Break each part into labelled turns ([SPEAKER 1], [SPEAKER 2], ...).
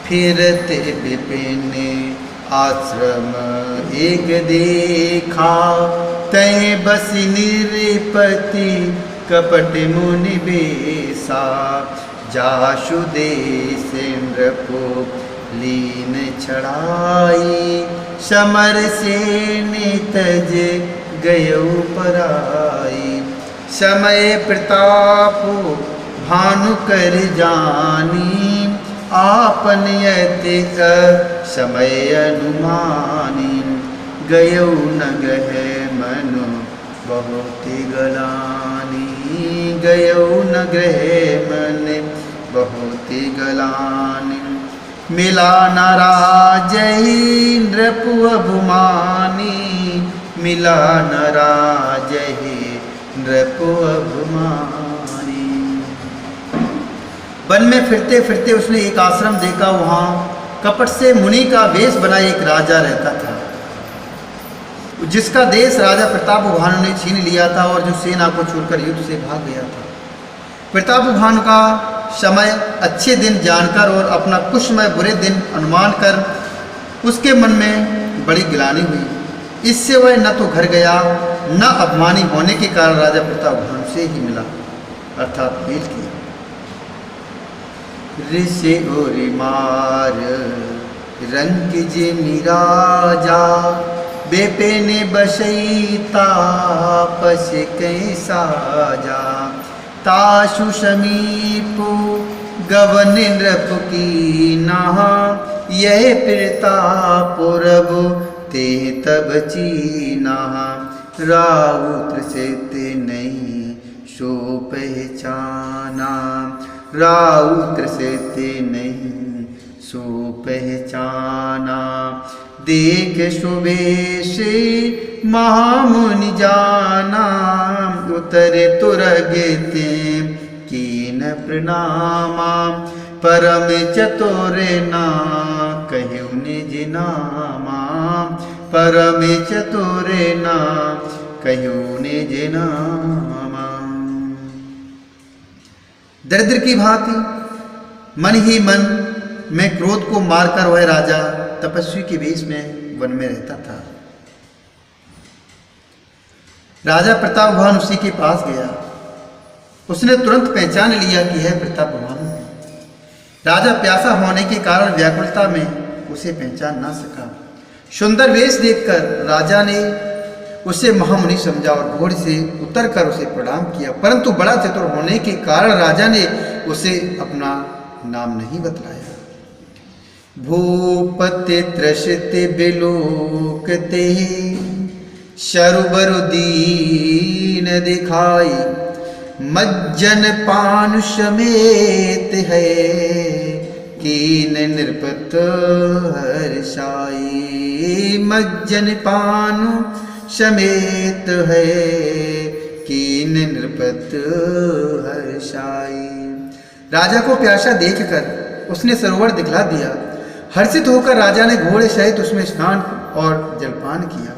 [SPEAKER 1] फिरते विपिन आश्रम एक देखा, तय बस निरपति कपट मुनि बेसा। जाशु देश नृपो लीन छड़ाई, समर से तज गयौ पराई। समय प्रताप भानु कर जानी, आपन यति समय अनुमानी। गयौ न गह मनु बहुत गलानी, गयौ न ग्रह मन बहुत गलानी। मिला न राजहि नृपु अभिमानी, मिला न राजहि नृपु अभिमानी। वन में फिरते फिरते उसने एक आश्रम देखा। वहाँ कपट से मुनि का वेश बना एक राजा रहता था, जिसका देश राजा प्रताप भानु ने छीन लिया था और जो सेना को छोड़कर युद्ध से भाग गया था। प्रताप भानु का समय अच्छे दिन जानकर और अपना कुशमय बुरे दिन अनुमान कर उसके मन में बड़ी गिलानी हुई। इससे वह न तो घर गया, न अपमानी होने के कारण राजा प्रताप भानु से ही मिला, अर्थात मेल किया। ऋषि और मार रंग जे निराजा, बेपेन बसई तापस कैसा जा। ताशु समीपु गवन नृप की नहा, यह प्रतापुरब ते तब चीना। राउत से ते नहीं सो पहचाना, राउत से ते नहीं सो पहचाना। देख सुवेश महामुनि जाना, उतरे तुरगे ते कीन प्रणामा। परम चतुर ना कहु निज नामा, परम चतुर ना कहु निज नामा। दरिद्र की भांति मन ही मन में क्रोध को मारकर वह राजा तपस्वी के वेश में वन में रहता था। राजा प्रताप भानु उसी के पास गया। उसने तुरंत पहचान लिया कि यह प्रताप भानु है। राजा प्यासा होने के कारण व्याकुलता में उसे पहचान ना सका। सुंदर वेश देखकर राजा ने उसे महामुनि समझा और घोड़े से उतरकर उसे प्रणाम किया, परंतु बड़ा चतुर होने के कारण राजा ने उसे अपना नाम नहीं बतलाया। भूपति त्रसित बिलोकते, शरुबर दीन दिखाई। मज्जन पानु समेत है, कीन नृपत हर्षाई। मज्जन पानु समेत है, कीन नृपत हर्षाई। राजा को प्यासा देखकर उसने सरोवर दिखला दिया। हर्षित होकर राजा ने घोड़े सहित उसमें स्नान और जलपान किया।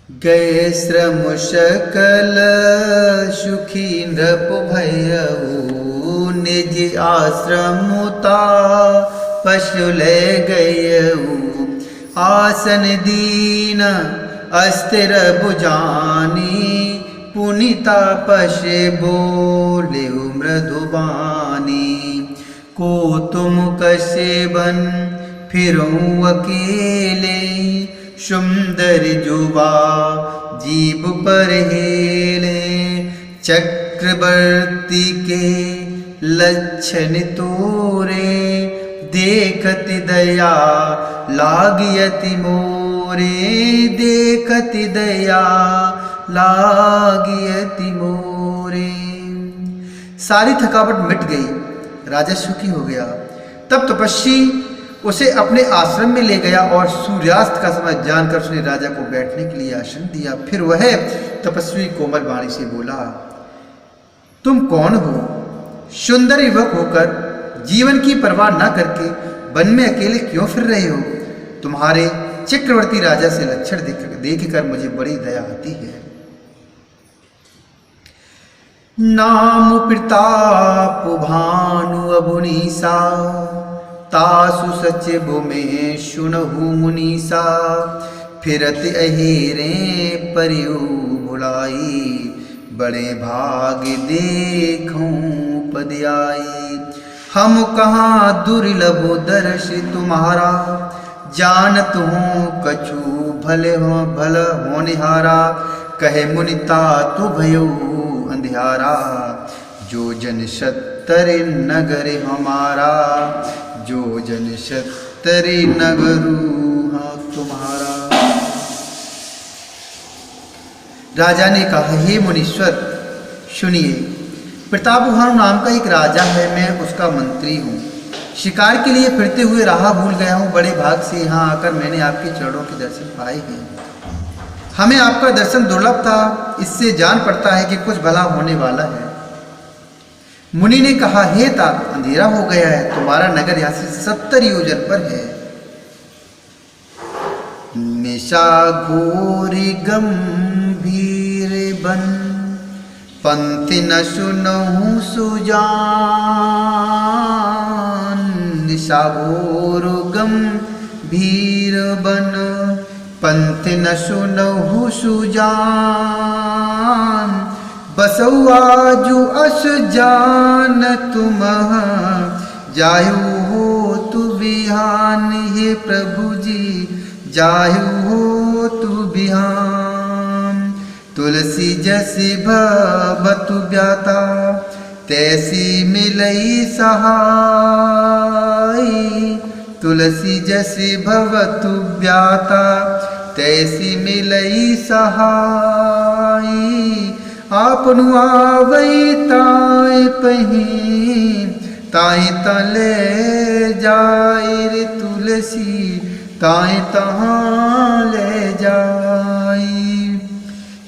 [SPEAKER 1] गए श्रम सकल सुखी नृप भयऊ, निज आश्रमुता पशु ले गयऊ। आसन दीन अस्थिर बुजानी, पुनिता पशे बोले मृदुबानी। को तुम कसेबन फिरूं अकेले, सुंदर जुबा जीव पर हेले। चक्रवर्ती के लक्षण तोरे, देखत दया लागियति मोरे। देखत दया लागियति मोरे। सारी थकावट मिट गई, राजा सुखी हो गया। तब तपस्वी उसे अपने आश्रम में ले गया और सूर्यास्त का समय जानकर उसने राजा को बैठने के लिए आसन दिया। फिर वह तपस्वी कोमल वाणी से बोला, तुम कौन हो? सुंदर युवक होकर जीवन की परवाह न करके वन में अकेले क्यों फिर रहे हो? तुम्हारे चक्रवर्ती राजा से लक्षण देखकर मुझे बड़ी दया आती है। नाम प्रताप भानु अबुनीसा, तासु सचिव में सुनहु मुनीसा। फिरत अहेरे परियु भुलाई, बड़े भाग देखूं पद आई। हम कहाँ दुर्लभ दर्श तुम्हारा, जानत हूँ कछु भले हो भल होनिहारा। कहे मुनिता तु भयो अंधियारा, जो जन सत्तर नगर हमारा। जो जन सत्तर नगरु तुम्हारा। राजा ने कहा, हे मुनीश्वर सुनिए, प्रतापभानु नाम का एक राजा है, मैं उसका मंत्री हूँ। शिकार के लिए फिरते हुए राह भूल गया हूँ। बड़े भाग से यहाँ आकर मैंने आपके चरणों के दर्शन पाए हैं। हमें आपका दर्शन दुर्लभ था, इससे जान पड़ता है कि कुछ भला होने वाला है। मुनि ने कहा, हे तात, अंधेरा हो गया है, तुम्हारा नगर यहाँ से 70 योजन पर है। निशा घोर गंभीर बन, पंथि न सुनहु सुजान। निशा घोर गंभीर बन, पंथि न सुनहु सुजान। बसौ आजु अस जान तुम, जायु हो तु बिहान। हे प्रभु जी जायु हो तु बिहान। तुलसी जैसी भवतु ब्याता, तैसी मिलई सहाय। तुलसी जैसी भवतु ब्याता, तैसी मिलई सहाय। आपनु आवई ताय पही, ताय तले जाय रे तुलसी, ताय तहाँ ले जाई।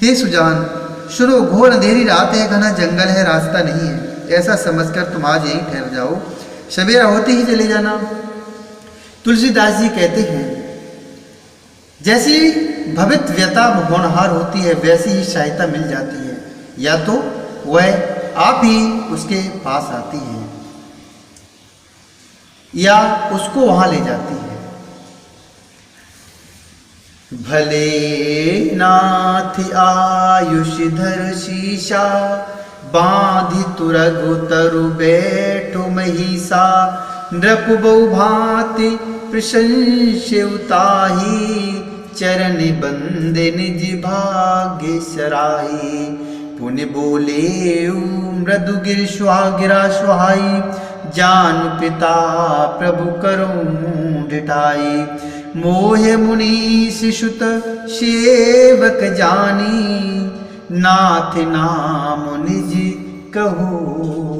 [SPEAKER 1] हे सुजान सुनो, घोर अंधेरी रात है, घना जंगल है, रास्ता नहीं है। ऐसा समझकर तुम आज यहीं ठहर जाओ, सवेरा होते ही चले जाना। तुलसीदास जी कहते हैं, जैसी भवित व्यता होनहार होती है, वैसी ही सहायता मिल जाती है। या तो वह आप ही उसके पास आती है या उसको वहां ले जाती है। भले नाथ आयुष धर शीशा, बांधि तुरगु तरु बैठो महिषा। नृप बहु भांति प्रशंस्य उताही, चरण बंदे निज भाग्य सराही। पुण्य बोले मृदु गिर गिरा सुहाई, जान पिता प्रभु करूं ढिठाई। मोह मुनि शिशुत सेवक जानी, नाथ नाम निज कहु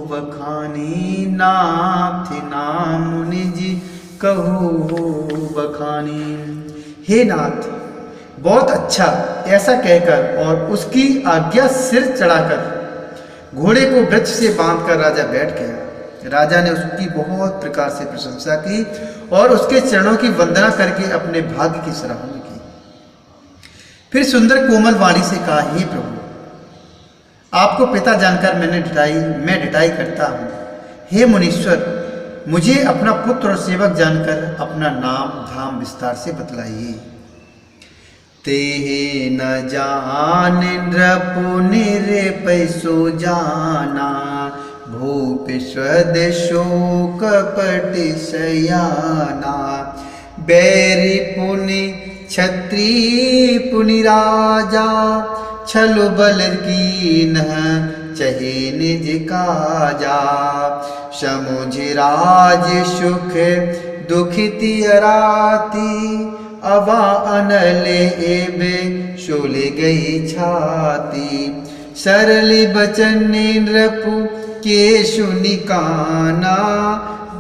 [SPEAKER 1] बखानी। नाथ नाम निज कहु बखानी। हे नाथ, बहुत अच्छा, ऐसा कहकर और उसकी आज्ञा सिर चढ़ाकर घोड़े को वृक्ष से बांधकर राजा बैठ गया। राजा ने उसकी बहुत प्रकार से प्रशंसा की और उसके चरणों की वंदना करके अपने भाग्य की सराहना की। फिर सुंदर कोमल वाणी से कहा, हे प्रभु, आपको पिता जानकर मैं ढिठाई करता हूँ। हे मुनीश्वर, मुझे अपना पुत्र और सेवक जानकर अपना नाम धाम विस्तार से बतलाइए। तेहे न जान नृपु निरपैसो जाना, भूप स्वदेशो कपटि शयाना। बैरी पुनि छत्री पुनि राजा, छल बल कीन चहे निज काजा। समुझ राज सुख दुखिति अराती, अवा अनल एबे शोले गई छाती। सरली बचन नृपु के सुनिकाना,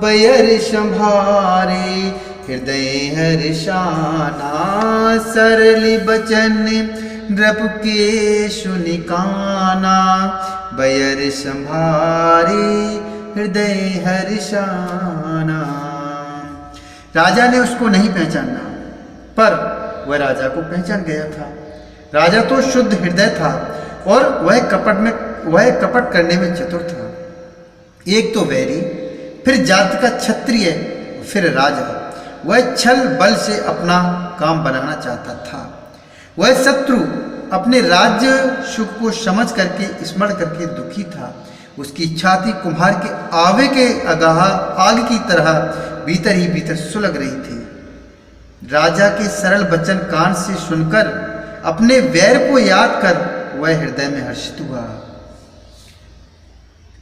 [SPEAKER 1] बयर संभारे हृदय हर्षाना। सरली बचन नृपु के सुनिकाना, बयर संभारे हृदय हर्षाना। राजा ने उसको नहीं पहचाना, पर वह राजा को पहचान गया था। राजा तो शुद्ध हृदय था और वह कपट में वह कपट करने में चतुर था। एक तो वैरी, फिर जाति का क्षत्रिय, फिर राजा। वह छल बल से अपना काम बनाना चाहता था। वह शत्रु अपने राज्य सुख को समझ करके स्मरण करके दुखी था। उसकी छाती कुम्हार के आवे के अगाह आग की तरह भीतर ही भीतर सुलग रही थी। राजा के सरल वचन कान से सुनकर अपने वैर को याद कर वह हृदय में हर्षित हुआ।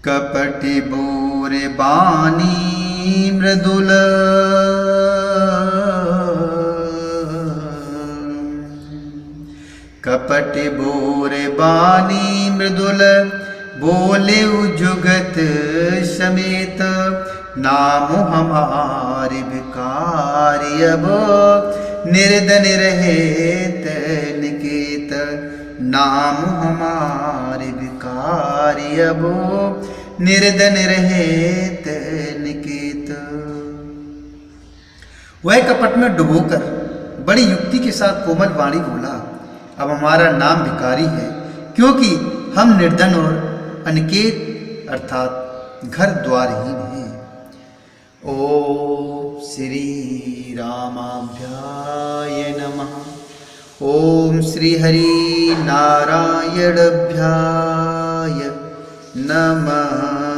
[SPEAKER 1] कपटी बोरे बानी मृदुल, कपटी बोरे बानी मृदुल, बोले जुगत समेत, नाम हमारे भिकारी अब निर्धन रहे निकेत, नाम हमारे भिकारी अब निर्धन रहे निकेत। वह कपट में डुबोकर बड़ी युक्ति के साथ कोमल वाणी बोला, अब हमारा नाम भिखारी है, क्योंकि हम निर्धन और अनिकेत अर्थात घर द्वारहीन हैं। ओम श्री रामाभ्याय नमः। ओम श्री हरि नारायणाभ्याय नमः।